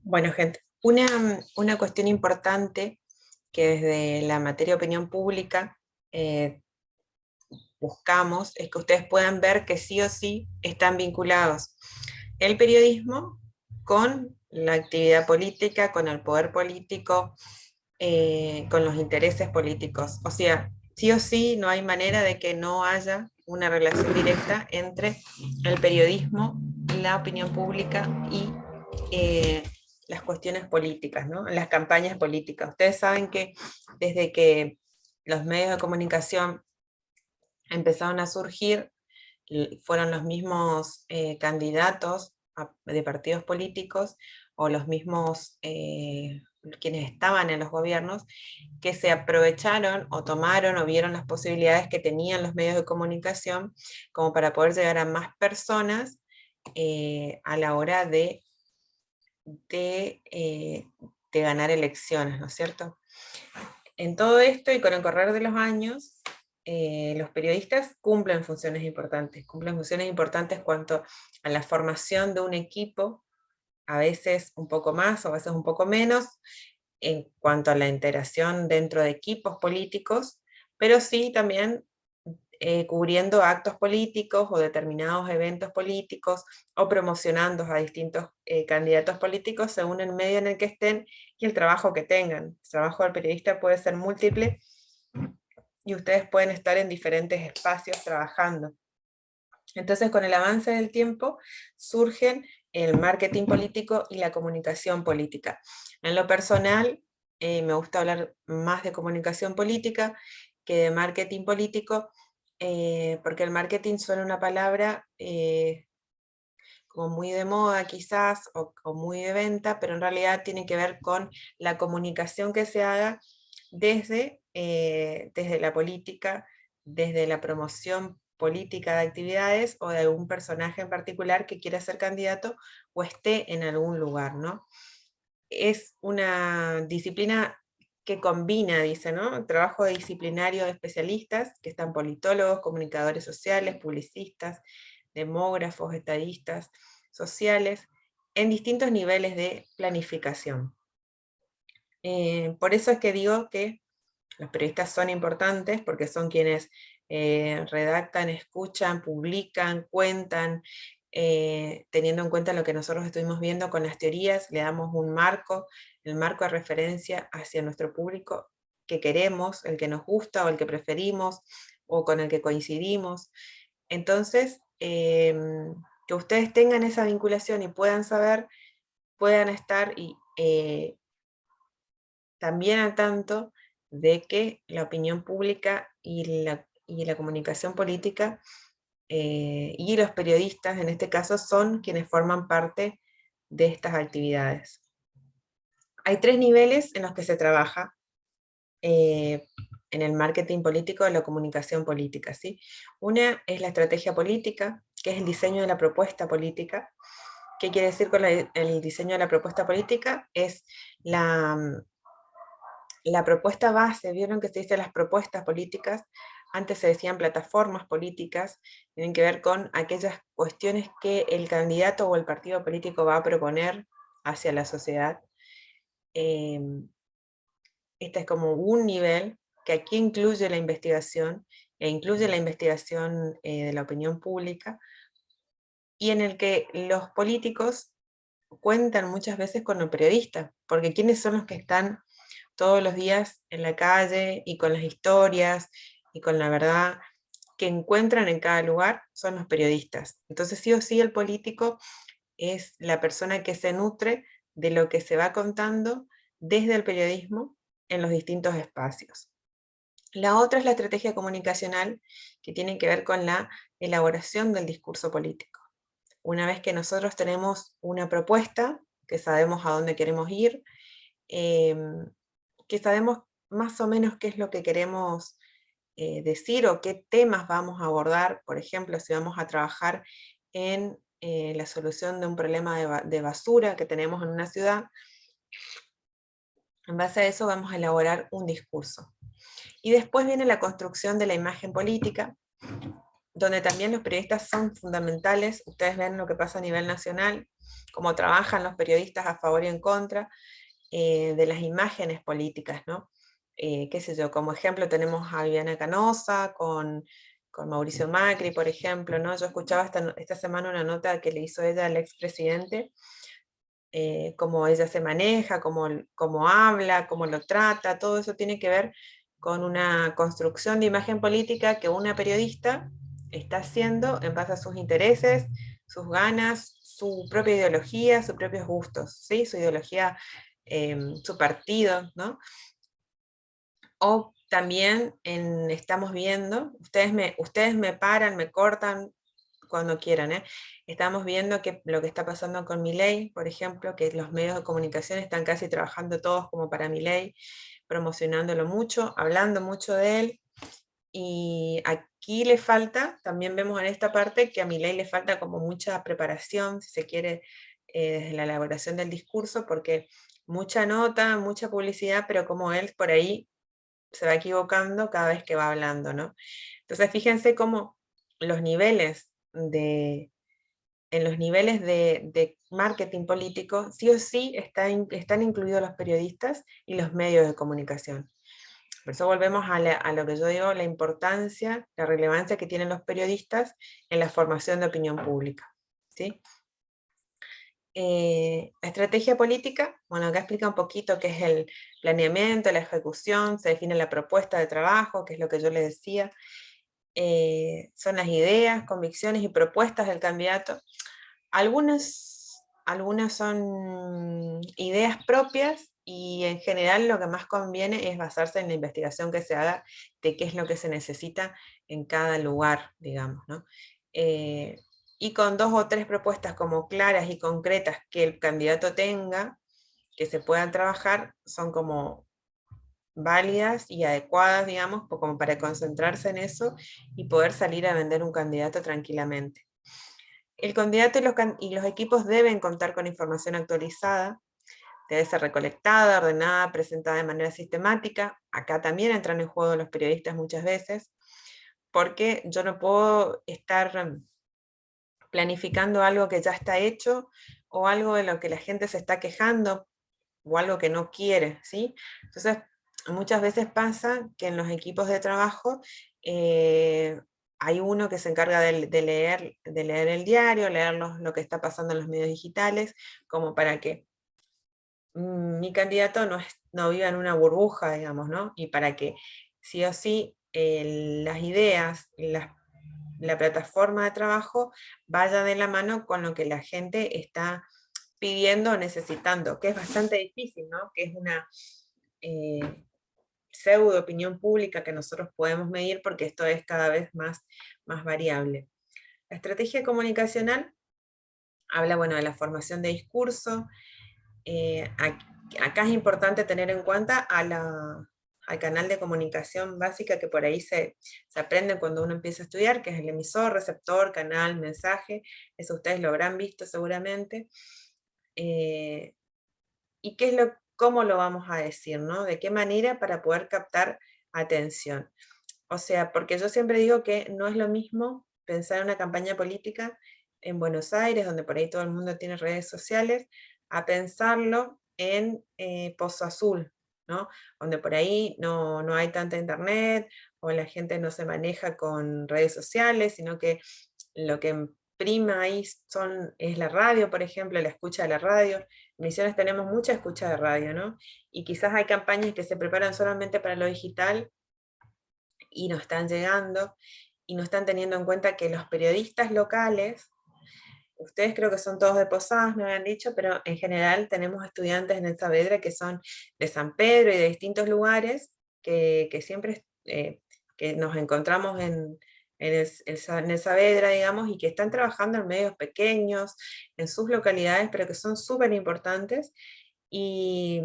Bueno, gente, una cuestión importante que desde la materia de opinión pública buscamos es que ustedes puedan ver que sí o sí están vinculados el periodismo con la actividad política, con el poder político, con los intereses políticos. O sea, sí o sí no hay manera de que no haya una relación directa entre el periodismo, la opinión pública y las cuestiones políticas, ¿no? Las campañas políticas. Ustedes saben que desde que los medios de comunicación empezaron a surgir, fueron los mismos candidatos de partidos políticos o los mismos quienes estaban en los gobiernos que se aprovecharon o tomaron o vieron las posibilidades que tenían los medios de comunicación como para poder llegar a más personas a la hora de ganar elecciones, ¿no es cierto? En todo esto y con el correr de los años, los periodistas cumplen funciones importantes cuanto a la formación de un equipo, a veces un poco más o a veces un poco menos, en cuanto a la integración dentro de equipos políticos, pero sí también cubriendo actos políticos o determinados eventos políticos o promocionando a distintos candidatos políticos según el medio en el que estén y el trabajo que tengan. El trabajo del periodista puede ser múltiple y ustedes pueden estar en diferentes espacios trabajando. Entonces, con el avance del tiempo, surgen el marketing político y la comunicación política. En lo personal, me gusta hablar más de comunicación política que de marketing político, porque el marketing suena una palabra como muy de moda quizás, o muy de venta, pero en realidad tiene que ver con la comunicación que se haga desde la política, desde la promoción política de actividades o de algún personaje en particular que quiera ser candidato o esté en algún lugar, ¿no? Es una disciplina que combina, dice, ¿no? Trabajo disciplinario de especialistas, que están politólogos, comunicadores sociales, publicistas, demógrafos, estadistas sociales, en distintos niveles de planificación. Por eso es que digo que los periodistas son importantes, porque son quienes redactan, escuchan, publican, cuentan, teniendo en cuenta lo que nosotros estuvimos viendo con las teorías, le damos un marco, el marco de referencia hacia nuestro público que queremos, el que nos gusta o el que preferimos o con el que coincidimos. Entonces, que ustedes tengan esa vinculación y puedan saber, puedan estar y también al tanto de que la opinión pública y la comunicación política y los periodistas, en este caso, son quienes forman parte de estas actividades. Hay tres niveles en los que se trabaja eh, en el marketing político o la comunicación política, ¿sí? Una es la estrategia política, que es el diseño de la propuesta política. ¿Qué quiere decir con el diseño de la propuesta política? Es la propuesta base. Vieron que se dice las propuestas políticas, antes se decían plataformas políticas, tienen que ver con aquellas cuestiones que el candidato o el partido político va a proponer hacia la sociedad. Este es como un nivel que aquí incluye la investigación, e incluye la investigación de la opinión pública, y en el que los políticos cuentan muchas veces con los periodistas, porque ¿quiénes son los que están todos los días en la calle y con las historias y con la verdad que encuentran en cada lugar? Son los periodistas. Entonces sí o sí el político es la persona que se nutre de lo que se va contando desde el periodismo en los distintos espacios. La otra es la estrategia comunicacional, que tiene que ver con la elaboración del discurso político. Una vez que nosotros tenemos una propuesta, que sabemos a dónde queremos ir, que sabemos más o menos qué es lo que queremos decir o qué temas vamos a abordar. Por ejemplo, si vamos a trabajar en la solución de un problema de basura que tenemos en una ciudad, en base a eso vamos a elaborar un discurso. Y después viene la construcción de la imagen política, donde también los periodistas son fundamentales. Ustedes ven lo que pasa a nivel nacional, cómo trabajan los periodistas a favor y en contra de las imágenes políticas, ¿no? Qué sé yo, como ejemplo tenemos a Viviana Canosa con Mauricio Macri, por ejemplo, ¿no? Yo escuchaba esta semana una nota que le hizo ella al expresidente, cómo ella se maneja, cómo habla, cómo lo trata, todo eso tiene que ver con una construcción de imagen política que una periodista está haciendo en base a sus intereses, sus ganas, su propia ideología, sus propios gustos, ¿sí? Su ideología, su partido, ¿no? O también estamos viendo, ustedes me paran, me cortan cuando quieran, ¿eh? Estamos viendo que lo que está pasando con Milei, por ejemplo, que los medios de comunicación están casi trabajando todos como para Milei, promocionándolo mucho, hablando mucho de él, y aquí le falta, también vemos en esta parte que a Milei le falta como mucha preparación, si se quiere, desde la elaboración del discurso, porque mucha nota, mucha publicidad, pero como él por ahí se va equivocando cada vez que va hablando, ¿no? Entonces fíjense cómo los niveles en los niveles de marketing político, sí o sí están incluidos los periodistas y los medios de comunicación. Por eso volvemos a lo que yo digo, la importancia, la relevancia que tienen los periodistas en la formación de opinión pública, ¿sí? La estrategia política, bueno, acá explica un poquito qué es el planeamiento, la ejecución, se define la propuesta de trabajo, que es lo que yo les decía, son las ideas, convicciones y propuestas del candidato. Algunas son ideas propias y en general lo que más conviene es basarse en la investigación que se haga de qué es lo que se necesita en cada lugar, digamos, ¿no? Y con 2 o 3 propuestas como claras y concretas que el candidato tenga, que se puedan trabajar, son como válidas y adecuadas, digamos, como para concentrarse en eso y poder salir a vender un candidato tranquilamente. El candidato y los equipos deben contar con información actualizada, debe ser recolectada, ordenada, presentada de manera sistemática. Acá también entran en juego los periodistas muchas veces, porque yo no puedo estar planificando algo que ya está hecho o algo de lo que la gente se está quejando o algo que no quiere, ¿sí? Entonces, muchas veces pasa que en los equipos de trabajo hay uno que se encarga de leer el diario, leer lo que está pasando en los medios digitales, como para que mi candidato no viva en una burbuja, digamos, ¿no? Y para que sí o sí las ideas, la plataforma de trabajo vaya de la mano con lo que la gente está pidiendo o necesitando, que es bastante difícil, ¿no? Que es una eh, pseudo opinión pública que nosotros podemos medir porque esto es cada vez más variable. La estrategia comunicacional habla, bueno, de la formación de discurso. Acá es importante tener en cuenta al canal de comunicación básica que por ahí se aprende cuando uno empieza a estudiar, que es el emisor, receptor, canal, mensaje. Eso ustedes lo habrán visto seguramente. ¿Y cómo lo vamos a decir, ¿no? ¿De qué manera para poder captar atención? O sea, porque yo siempre digo que no es lo mismo pensar en una campaña política en Buenos Aires, donde por ahí todo el mundo tiene redes sociales, a pensarlo en Pozo Azul, ¿no? Donde por ahí no hay tanta internet, o la gente no se maneja con redes sociales, sino que lo que prima ahí es la radio, por ejemplo, la escucha de la radio. En Misiones tenemos mucha escucha de radio, ¿no? Y quizás hay campañas que se preparan solamente para lo digital y no están llegando y no están teniendo en cuenta que los periodistas locales, ustedes creo que son todos de Posadas, me habían dicho, pero en general tenemos estudiantes en el Saavedra que son de San Pedro y de distintos lugares que siempre que nos encontramos en el Saavedra, digamos, y que están trabajando en medios pequeños, en sus localidades, pero que son súper importantes y,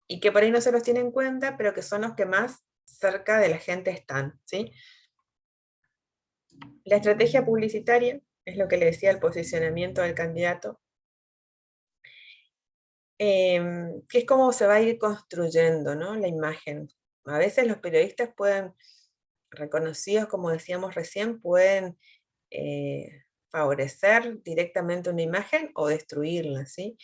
y que por ahí no se los tiene en cuenta, pero que son los que más cerca de la gente están, ¿sí? La estrategia publicitaria es lo que le decía el posicionamiento del candidato, que es cómo se va a ir construyendo, ¿no? La imagen. A veces los periodistas pueden reconocidos, como decíamos recién, pueden favorecer directamente una imagen o destruirla, ¿sí?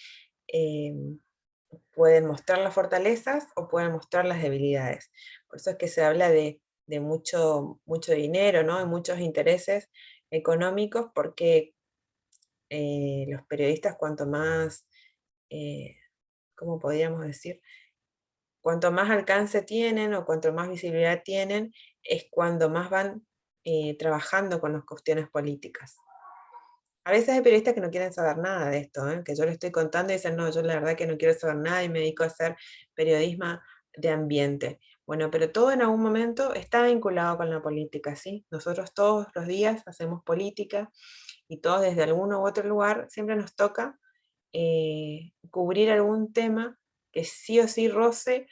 Pueden mostrar las fortalezas o pueden mostrar las debilidades. Por eso es que se habla de mucho dinero, ¿no? Y muchos intereses económicos, porque los periodistas cuanto más, eh, ¿cómo podríamos decir? Cuanto más alcance tienen o cuanto más visibilidad tienen, es cuando más van trabajando con las cuestiones políticas. A veces hay periodistas que no quieren saber nada de esto, que yo les estoy contando y dicen, no, yo la verdad que no quiero saber nada y me dedico a hacer periodismo de ambiente. Bueno, pero todo en algún momento está vinculado con la política, ¿sí? Nosotros todos los días hacemos política y todos desde algún u otro lugar siempre nos toca cubrir algún tema que sí o sí roce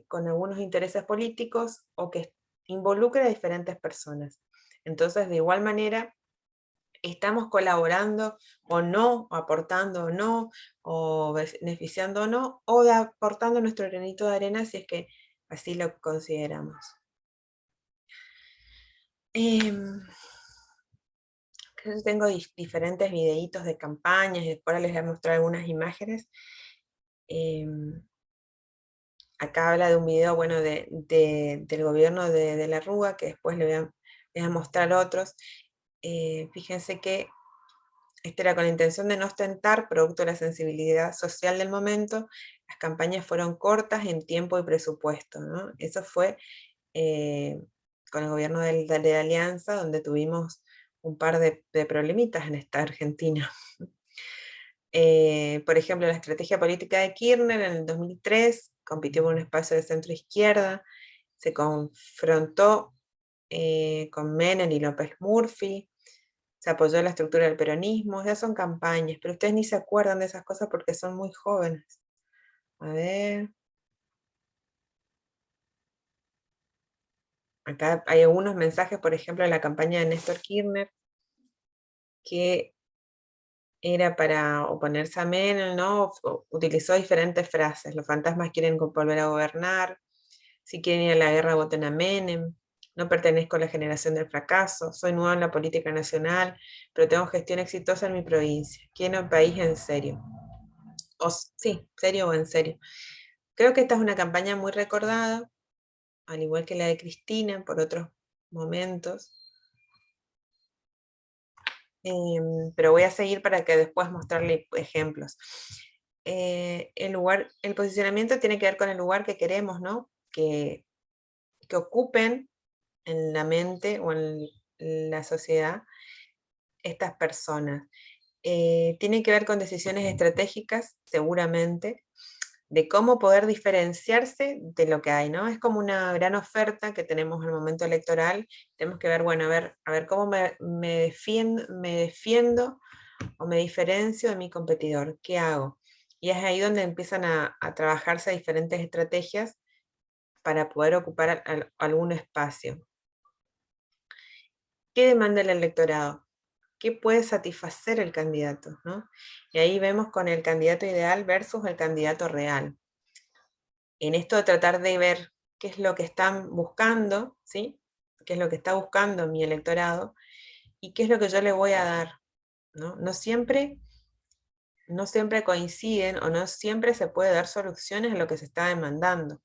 con algunos intereses políticos o que involucre a diferentes personas. Entonces, de igual manera, estamos colaborando o no, o aportando o no, o beneficiando o no, o aportando nuestro granito de arena si es que así lo consideramos. Em, Tengo diferentes videitos de campañas y después les voy a mostrar algunas imágenes. Em, Acá habla de un video, bueno, del gobierno de la Rúa, que después les voy a mostrar otros. Fíjense que este era con la intención de no ostentar, producto de la sensibilidad social del momento. Las campañas fueron cortas en tiempo y presupuesto, ¿no? Eso fue eh, con el gobierno de la Alianza, donde tuvimos un par de problemitas en esta Argentina. Por ejemplo, la estrategia política de Kirchner en el 2003 compitió por un espacio de centro izquierda, se confrontó con Menem y López Murphy, se apoyó la estructura del peronismo, ya son campañas, pero ustedes ni se acuerdan de esas cosas porque son muy jóvenes. A ver, acá hay algunos mensajes, por ejemplo, de la campaña de Néstor Kirchner, que era para oponerse a Menem, ¿no? Utilizó diferentes frases. Los fantasmas quieren volver a gobernar. Si quieren ir a la guerra, voten a Menem. No pertenezco a la generación del fracaso. Soy nueva en la política nacional, pero tengo gestión exitosa en mi provincia. Quiero un país en serio. Sí, serio o en serio. Creo que esta es una campaña muy recordada, al igual que la de Cristina, por otros momentos. Pero voy a seguir para que después mostrarle ejemplos. El posicionamiento tiene que ver con el lugar que queremos, ¿no? Que ocupen en la mente o en la sociedad estas personas. Tiene que ver con decisiones estratégicas, seguramente, de cómo poder diferenciarse de lo que hay, ¿no? Es como una gran oferta que tenemos en el momento electoral. Tenemos que ver, bueno, a ver cómo me defiendo o me diferencio de mi competidor. ¿Qué hago? Y es ahí donde empiezan a trabajarse diferentes estrategias para poder ocupar algún espacio. ¿Qué demanda el electorado? ¿Qué puede satisfacer el candidato? ¿No? Y ahí vemos con el candidato ideal versus el candidato real. En esto de tratar de ver qué es lo que están buscando, ¿sí? Qué es lo que está buscando mi electorado y qué es lo que yo le voy a dar, ¿no? No siempre coinciden o no siempre se puede dar soluciones a lo que se está demandando.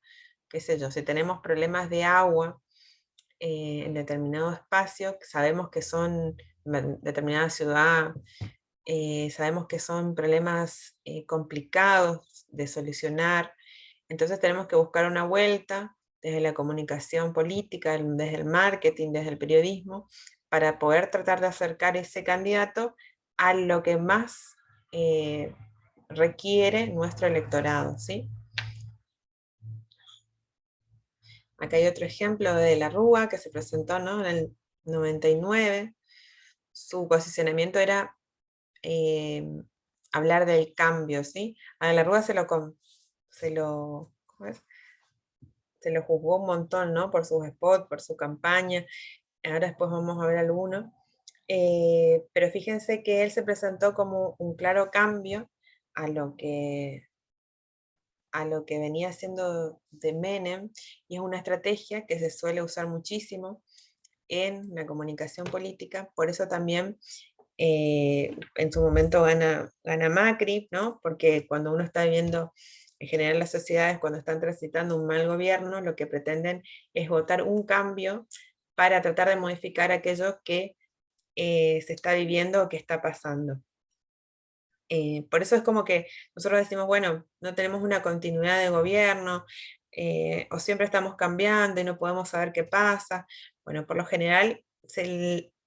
Qué sé yo, si tenemos problemas de agua en determinado espacio, sabemos que son en determinada ciudad, sabemos que son problemas complicados de solucionar, entonces tenemos que buscar una vuelta desde la comunicación política, desde el marketing, desde el periodismo, para poder tratar de acercar ese candidato a lo que más requiere nuestro electorado, ¿sí? Acá hay otro ejemplo de la Rúa que se presentó, ¿no? En el 99. Su posicionamiento era hablar del cambio, ¿sí? A la Rúa ¿cómo es? Se lo juzgó un montón, ¿no? Por sus spots, por su campaña. Ahora después vamos a ver alguno. Pero fíjense que él se presentó como un claro cambio a lo que a lo que venía haciendo de Menem, y es una estrategia que se suele usar muchísimo en la comunicación política. Por eso también en su momento gana Macri, ¿no? Porque cuando uno está viviendo, en general las sociedades, cuando están transitando un mal gobierno, lo que pretenden es votar un cambio para tratar de modificar aquello que se está viviendo o que está pasando. Por eso es como que nosotros decimos, bueno, no tenemos una continuidad de gobierno, o siempre estamos cambiando y no podemos saber qué pasa. Bueno, por lo general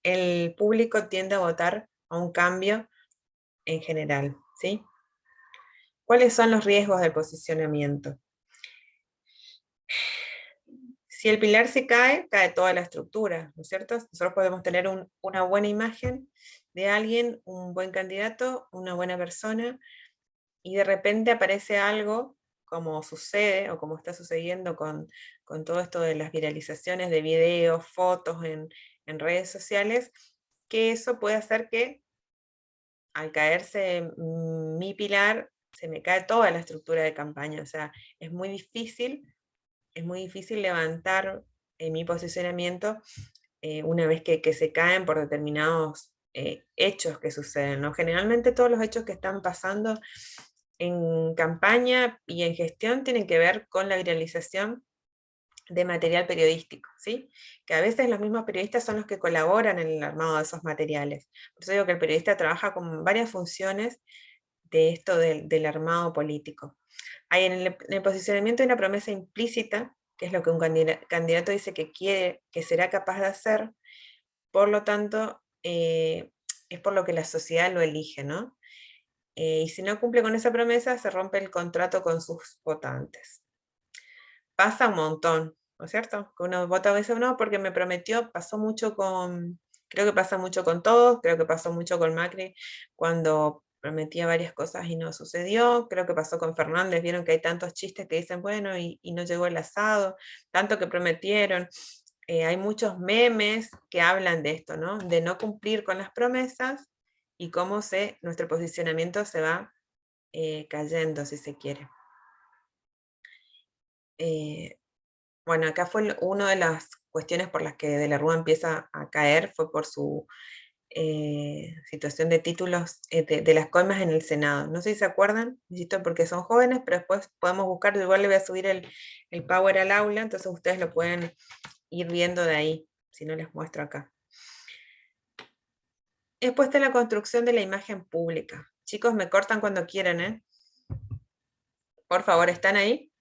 el público tiende a votar a un cambio en general, ¿sí? ¿Cuáles son los riesgos del posicionamiento? Si el pilar se cae, cae toda la estructura, ¿no es cierto? Nosotros podemos tener una buena imagen de alguien, un buen candidato, una buena persona, y de repente aparece algo, como sucede o como está sucediendo con todo esto de las viralizaciones de videos, fotos en redes sociales, que eso puede hacer que al caerse mi pilar, se me cae toda la estructura de campaña. O sea, es muy difícil levantar mi posicionamiento una vez que se caen por determinados hechos que suceden, ¿no? Generalmente todos los hechos que están pasando en campaña y en gestión tienen que ver con la viralización de material periodístico, ¿sí? Que a veces los mismos periodistas son los que colaboran en el armado de esos materiales. Por eso digo que el periodista trabaja con varias funciones de esto del armado político. Hay en el posicionamiento hay una promesa implícita, que es lo que un candidato dice que quiere, que será capaz de hacer, por lo tanto, es por lo que la sociedad lo elige, ¿no? Y si no cumple con esa promesa, se rompe el contrato con sus votantes. Pasa un montón, ¿no es cierto? Que uno vota a veces no, porque me prometió, creo que pasa mucho con todos, creo que pasó mucho con Macri, cuando prometía varias cosas y no sucedió, creo que pasó con Fernández, vieron que hay tantos chistes que dicen, bueno, y no llegó el asado, tanto que prometieron. Hay muchos memes que hablan de esto, ¿no? De no cumplir con las promesas y cómo nuestro posicionamiento se va cayendo, si se quiere. Bueno, acá fue una de las cuestiones por las que De la Rúa empieza a caer, fue por su situación de títulos de las coimas en el Senado. No sé si se acuerdan, insisto, porque son jóvenes, pero después podemos buscarlo, igual le voy a subir el Power al aula, entonces ustedes lo pueden ir viendo de ahí, si no les muestro acá. Después está la construcción de la imagen pública. Chicos, me cortan cuando quieran, ¿eh? Por favor, ¿están ahí?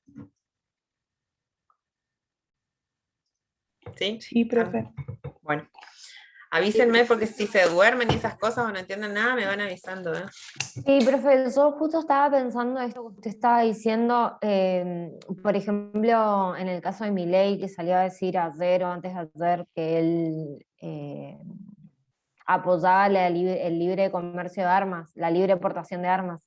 ¿Sí? Sí, profe. Bueno, avísenme porque si se duermen y esas cosas o no entienden nada, me van avisando, ¿eh? Sí, profe, yo justo estaba pensando esto que usted estaba diciendo, por ejemplo, en el caso de Milei, que salió a decir ayer o antes de ayer que él apoyaba el libre comercio de armas, la libre portación de armas.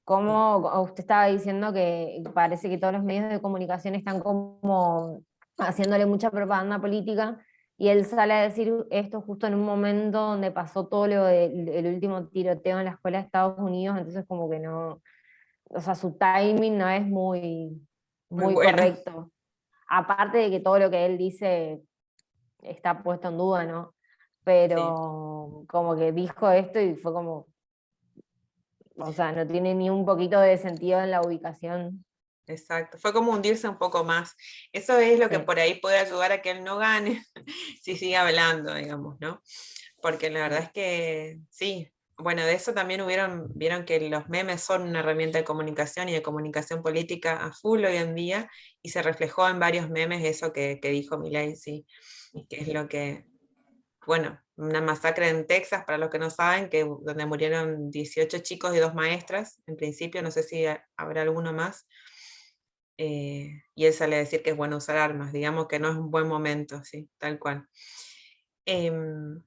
Como usted estaba diciendo que parece que todos los medios de comunicación están como haciéndole mucha propaganda política, y él sale a decir esto justo en un momento donde pasó todo el último tiroteo en la escuela de Estados Unidos, entonces como que no, o sea, su timing no es Muy muy bueno. correcto. Aparte de que todo lo que él dice está puesto en duda, ¿no? Sí, Pero como que dijo esto y fue como, o sea, no tiene ni un poquito de sentido en la ubicación. exacto. Fue como hundirse un poco más. Eso es lo que Sí, por ahí puede ayudar a que él no gane, si sigue hablando, digamos, ¿no? Porque la verdad es que sí. Bueno, de eso también vieron que los memes son una herramienta de comunicación y de comunicación política a full hoy en día, y se reflejó en varios memes eso que dijo Milei, sí, que es lo que, bueno, una masacre en Texas, para los que no saben, donde murieron 18 chicos y 2 maestras, en principio, no sé si habrá alguno más, y él sale a decir que es bueno usar armas, digamos que no es un buen momento, sí, tal cual. Em,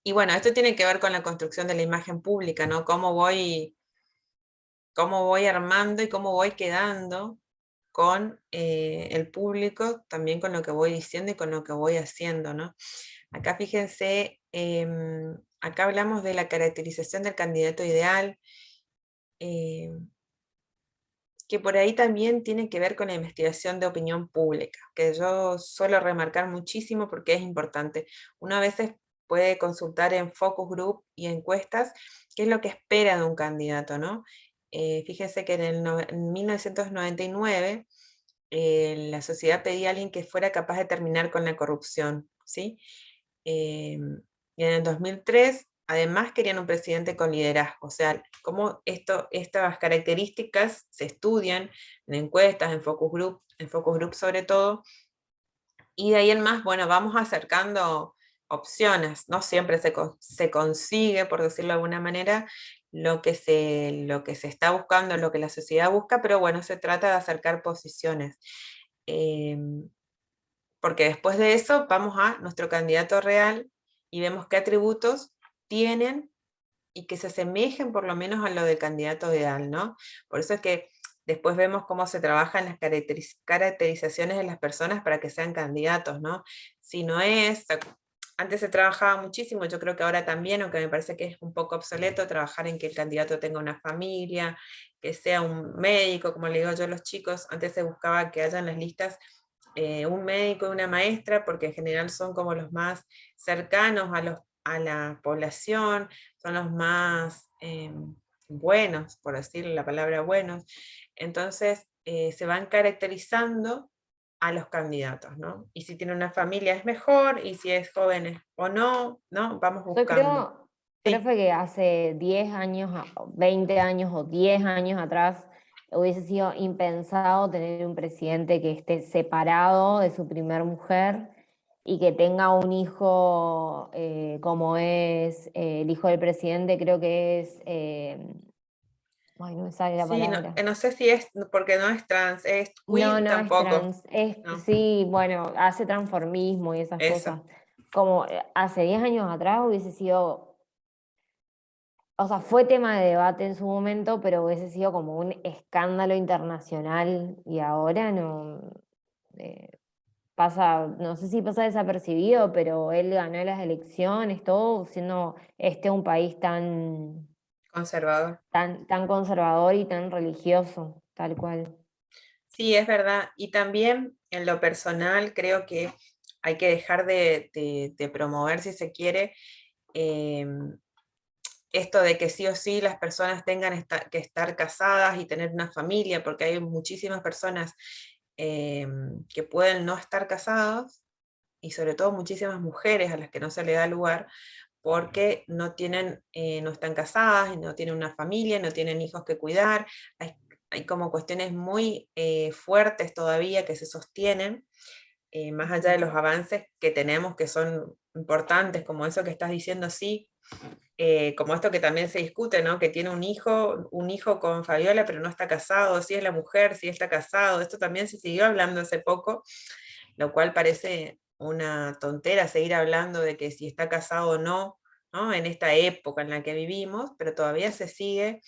y bueno, esto tiene que ver con la construcción de la imagen pública, ¿no? Cómo voy armando y cómo voy quedando con el público, también con lo que voy diciendo y con lo que voy haciendo, ¿no? Acá fíjense, acá hablamos de la caracterización del candidato ideal. que por ahí también tiene que ver con la investigación de opinión pública, que yo suelo remarcar muchísimo porque es importante. Uno a veces puede consultar en focus group y encuestas qué es lo que espera de un candidato, ¿no? Fíjense que en 1999 la sociedad pedía a alguien que fuera capaz de terminar con la corrupción, ¿sí? Y en el 2003, además, querían un presidente con liderazgo, o sea, cómo estas características se estudian en encuestas, en focus group sobre todo, y de ahí en más, bueno, vamos acercando opciones, no siempre se consigue, por decirlo de alguna manera, lo que se está buscando, lo que la sociedad busca, pero bueno, se trata de acercar posiciones. Em, Porque después de eso vamos a nuestro candidato real y vemos qué atributos tienen y que se asemejen por lo menos a lo del candidato ideal, ¿no? Por eso es que después vemos cómo se trabajan las caracterizaciones de las personas para que sean candidatos, ¿no? Si no es, antes se trabajaba muchísimo, yo creo que ahora también, aunque me parece que es un poco obsoleto, trabajar en que el candidato tenga una familia, que sea un médico, como le digo yo a los chicos, antes se buscaba que haya en las listas un médico y una maestra, porque en general son como los más cercanos a la población, son los más buenos, por decir la palabra buenos. Entonces, se van caracterizando a los candidatos, ¿no? Y si tiene una familia es mejor, y si es joven o no, ¿no? Vamos Yo buscando. creo Sí, que hace 10 años, 20 años o 10 años atrás hubiese sido impensado tener un presidente que esté separado de su primer mujer y que tenga un hijo como es el hijo del presidente, creo que es, ay, no me sale la sí, no, palabra. no sé si es, porque no es trans, es No, queer no es tampoco, trans, es, ¿no? sí, bueno, hace transformismo y esas Eso. cosas. Como hace 10 años atrás hubiese sido, o sea, fue tema de debate en su momento, pero hubiese sido como un escándalo internacional y ahora no pasa, no sé si pasa desapercibido, pero él ganó las elecciones, todo siendo este un país Conservador. tan conservador y tan religioso, tal cual. Sí, es verdad. Y también en lo personal creo que hay que dejar de promover, si se quiere, em, esto de que sí o sí las personas tengan que estar casadas y tener una familia, porque hay muchísimas personas que pueden no estar casadas y sobre todo muchísimas mujeres a las que no se le da lugar porque no tienen, no están casadas, y no tienen una familia, no tienen hijos que cuidar. Hay como cuestiones muy fuertes todavía que se sostienen, más allá de los avances que tenemos, que son importantes, como eso que estás diciendo, sí, como esto que también se discute, ¿no? Que tiene un hijo con Fabiola, pero no está casado, si es la mujer, si está casado. Esto también se siguió hablando hace poco, lo cual parece una tontera seguir hablando de que si está casado o no, ¿no? En esta época en la que vivimos, pero todavía se sigue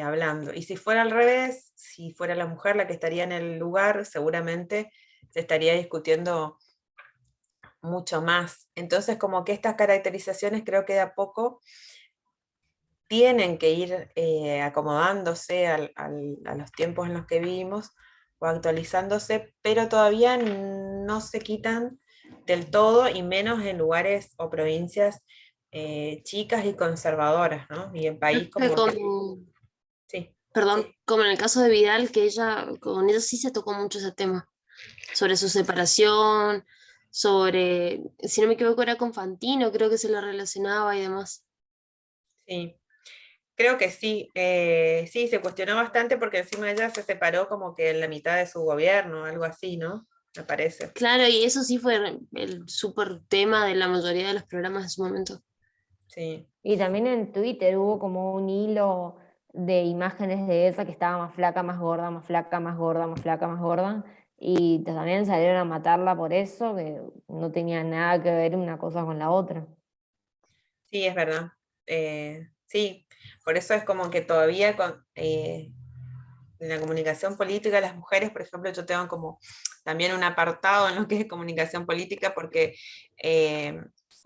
hablando. Y si fuera al revés, si fuera la mujer la que estaría en el lugar, seguramente se estaría discutiendo mucho más. Entonces, como que estas caracterizaciones creo que de a poco tienen que ir acomodándose a los tiempos en los que vivimos o actualizándose, pero todavía no se quitan del todo y menos en lugares o provincias chicas y conservadoras, ¿no? Y en país como que, Como, sí, perdón, como en el caso de Vidal, que ella, con ella sí se tocó mucho ese tema, sobre su separación, sobre, si no me equivoco, era con Fantino, creo que se lo relacionaba y demás. sí. Creo que sí, sí, se cuestionó bastante porque encima ella se separó como que en la mitad de su gobierno, algo así, ¿no? Me parece. Claro, y eso sí fue el súper tema de la mayoría de los programas en su momento. Sí, Y también en Twitter hubo como un hilo de imágenes de Elsa que estaba más flaca, más gorda, más flaca, más gorda, más flaca, más gorda. Y también salieron a matarla por eso, que no tenía nada que ver una cosa con la otra. sí, es verdad. Sí, por eso es como que todavía en la comunicación política, las mujeres, por ejemplo, yo tengo como también un apartado en lo que es comunicación política porque eh,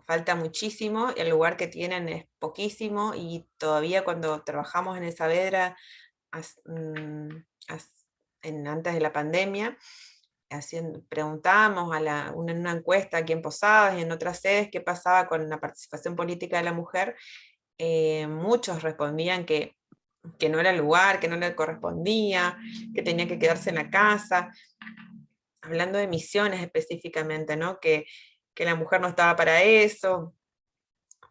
falta muchísimo, el lugar que tienen es poquísimo y todavía cuando trabajamos en esa vedra antes de la pandemia, preguntábamos en una encuesta aquí en Posadas y en otras sedes qué pasaba con la participación política de la mujer. Muchos respondían que no era el lugar, que no le correspondía, que tenía que quedarse en la casa, hablando de misiones específicamente, ¿no? Que la mujer no estaba para eso.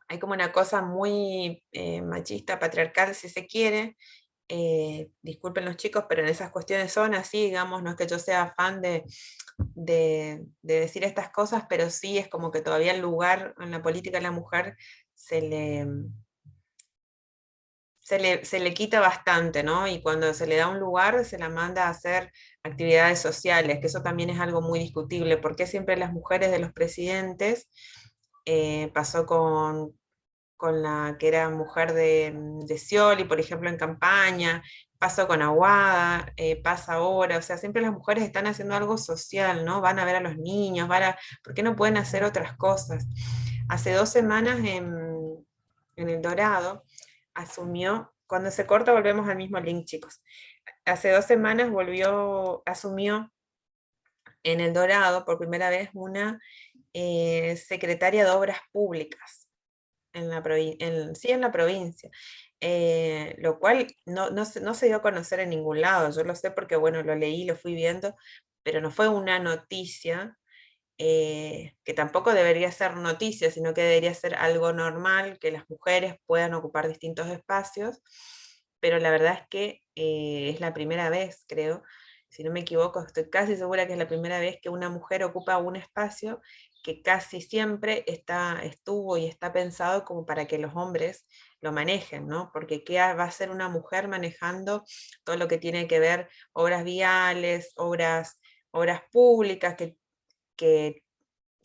Hay como una cosa muy machista, patriarcal, si se quiere. Disculpen los chicos, pero en esas cuestiones son así, digamos, no es que yo sea fan de decir estas cosas, pero sí es como que todavía el lugar en la política de la mujer se le quita bastante, ¿no? Y cuando se le da un lugar, se la manda a hacer actividades sociales, que eso también es algo muy discutible, porque siempre las mujeres de los presidentes, pasó con la que era mujer de Scioli, por ejemplo, en campaña, pasó con Aguada, pasa ahora, o sea, siempre las mujeres están haciendo algo social, ¿no? Van a ver a los niños, ¿por qué no pueden hacer otras cosas? Hace 2 semanas en El Dorado asumió, cuando se corta volvemos al mismo link, chicos. Hace 2 semanas asumió en El Dorado por primera vez una secretaria de Obras Públicas en la provincia. Lo cual no se dio a conocer en ningún lado. Yo lo sé porque, bueno, lo leí, lo fui viendo, pero no fue una noticia, que tampoco debería ser noticia, sino que debería ser algo normal, que las mujeres puedan ocupar distintos espacios, pero la verdad es que es la primera vez, creo, si no me equivoco, estoy casi segura que es la primera vez que una mujer ocupa un espacio que casi siempre estuvo y está pensado como para que los hombres lo manejen, ¿no? Porque ¿qué va a ser una mujer manejando todo lo que tiene que ver obras viales, obras públicas, que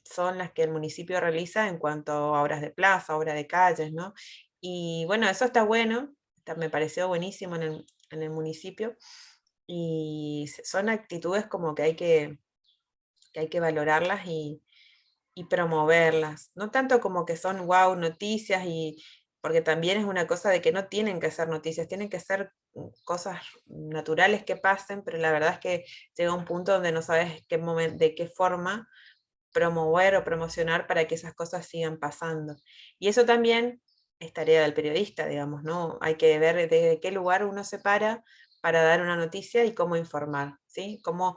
son las que el municipio realiza en cuanto a obras de plaza, obras de calles, ¿no? Y bueno, eso está bueno, me pareció buenísimo en el municipio, y son actitudes como que hay que valorarlas y promoverlas, no tanto como que son wow noticias, porque también es una cosa de que no tienen que ser noticias, tienen que ser cosas naturales que pasen, pero la verdad es que llega un punto donde no sabes de qué forma promover o promocionar para que esas cosas sigan pasando. Y eso también es tarea del periodista, digamos, ¿no? Hay que ver desde qué lugar uno se para dar una noticia y cómo informar, ¿sí? Cómo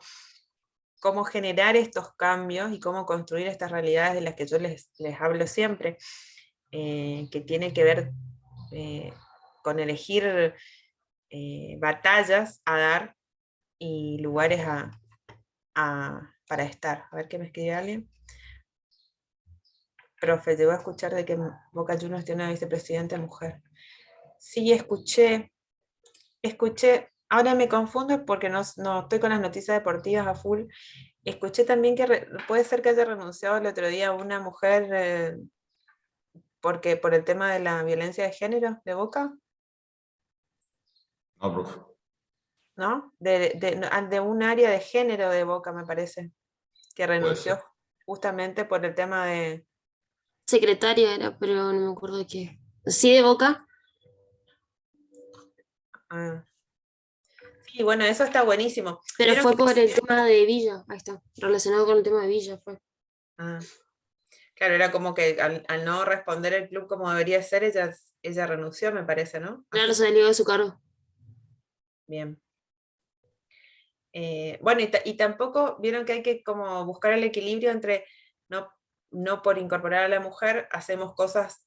generar estos cambios y cómo construir estas realidades de las que yo les hablo siempre, que tiene que ver con elegir batallas a dar y lugares para estar. A ver qué me escribe alguien. Profe, llegó a escuchar de que Boca Juniors tiene una vicepresidenta mujer. Sí, escuché. Ahora me confundo porque no estoy con las noticias deportivas a full. Escuché también que puede ser que haya renunciado el otro día una mujer, por el tema de la violencia de género de Boca, No, profe. ¿no? De un área de género de Boca, me parece, que renunció justamente por el tema de... Secretaria era, pero no me acuerdo de qué. Sí, de Boca. Ah. Sí, bueno, eso está buenísimo. Pero ¿Vieron fue que- por el tema de Villa, ahí está, relacionado con el tema de Villa fue. Ah, claro, era como que al no responder el club como debería ser, ella renunció, me parece, ¿no? Claro, Así. se desligó de su cargo. Bien. Bueno, y tampoco vieron que hay que como buscar el equilibrio entre no por incorporar a la mujer hacemos cosas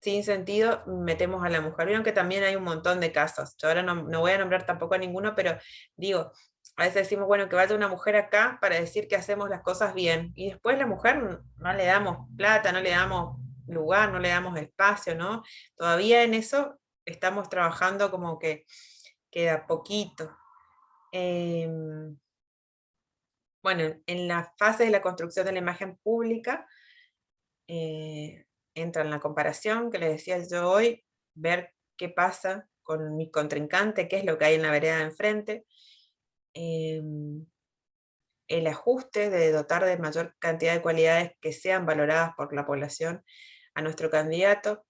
sin sentido, metemos a la mujer. Vieron que también hay un montón de casos. Yo ahora no voy a nombrar tampoco a ninguno, pero digo, a veces decimos, bueno, que vaya una mujer acá para decir que hacemos las cosas bien. Y después la mujer no le damos plata, no le damos lugar, no le damos espacio, ¿no? Todavía en eso estamos trabajando como que queda poquito. Bueno, en la fase de la construcción de la imagen pública, entra en la comparación que les decía yo hoy, ver qué pasa con mi contrincante, qué es lo que hay en la vereda de enfrente, el ajuste de dotar de mayor cantidad de cualidades que sean valoradas por la población a nuestro candidato.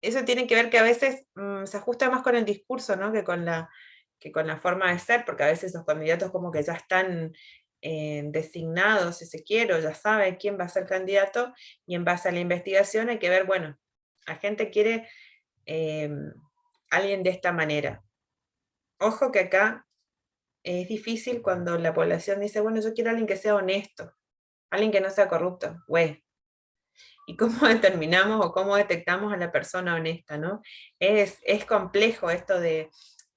Eso tiene que ver que a veces se ajusta más con el discurso, ¿no? que que con la forma de ser, porque a veces los candidatos como que ya están designados, si se quiere, o ya sabe quién va a ser candidato, y en base a la investigación hay que ver, bueno, la gente quiere alguien de esta manera. Ojo que acá es difícil cuando la población dice, bueno, yo quiero a alguien que sea honesto, alguien que no sea corrupto, güey. ¿Y cómo determinamos o cómo detectamos a la persona honesta, no? Es complejo esto de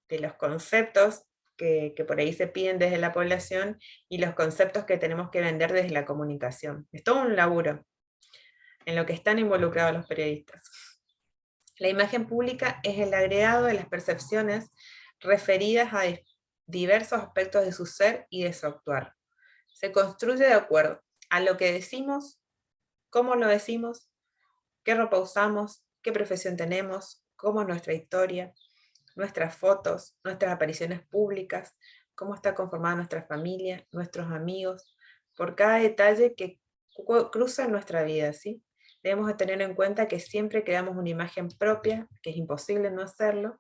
los conceptos que por ahí se piden desde la población y los conceptos que tenemos que vender desde la comunicación. Es todo un laburo en lo que están involucrados los periodistas. La imagen pública es el agregado de las percepciones referidas a diversos aspectos de su ser y de su actuar. Se construye de acuerdo a lo que decimos, cómo lo decimos, qué ropa usamos, qué profesión tenemos, cómo es nuestra historia, nuestras fotos, nuestras apariciones públicas, cómo está conformada nuestra familia, nuestros amigos, por cada detalle que cruza nuestra vida, ¿sí? Debemos de tener en cuenta que siempre creamos una imagen propia, que es imposible no hacerlo,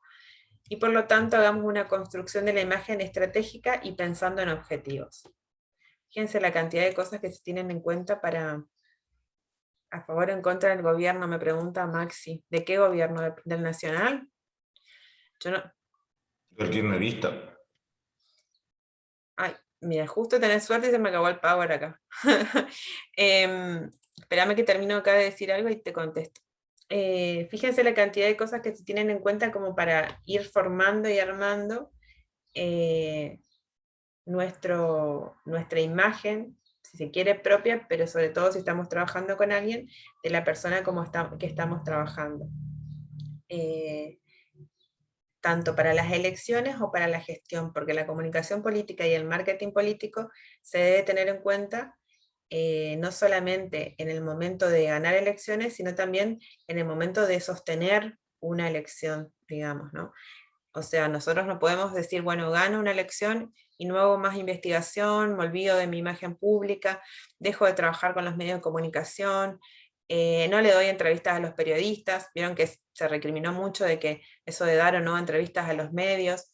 y por lo tanto hagamos una construcción de la imagen estratégica y pensando en objetivos. Fíjense la cantidad de cosas que se tienen en cuenta para, a favor o en contra del gobierno, me pregunta Maxi. ¿De qué gobierno? ¿Del nacional? Yo no... Del kirchnerista. Ay, mira, justo tenés suerte y se me acabó el power acá. Espérame que termino acá de decir algo y te contesto. Fíjense la cantidad de cosas que se tienen en cuenta como para ir formando y armando nuestra imagen, si se quiere, propia, pero sobre todo si estamos trabajando con alguien, de la persona que estamos trabajando. Tanto para las elecciones o para la gestión, porque la comunicación política y el marketing político se debe tener en cuenta no solamente en el momento de ganar elecciones, sino también en el momento de sostener una elección, digamos, ¿no? O sea, nosotros no podemos decir, bueno, gano una elección y no hago más investigación, me olvido de mi imagen pública, dejo de trabajar con los medios de comunicación, no le doy entrevistas a los periodistas, vieron que se recriminó mucho de que eso de dar o no entrevistas a los medios.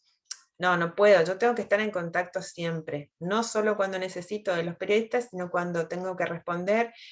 No, no puedo, yo tengo que estar en contacto siempre, no solo cuando necesito de los periodistas, sino cuando tengo que responder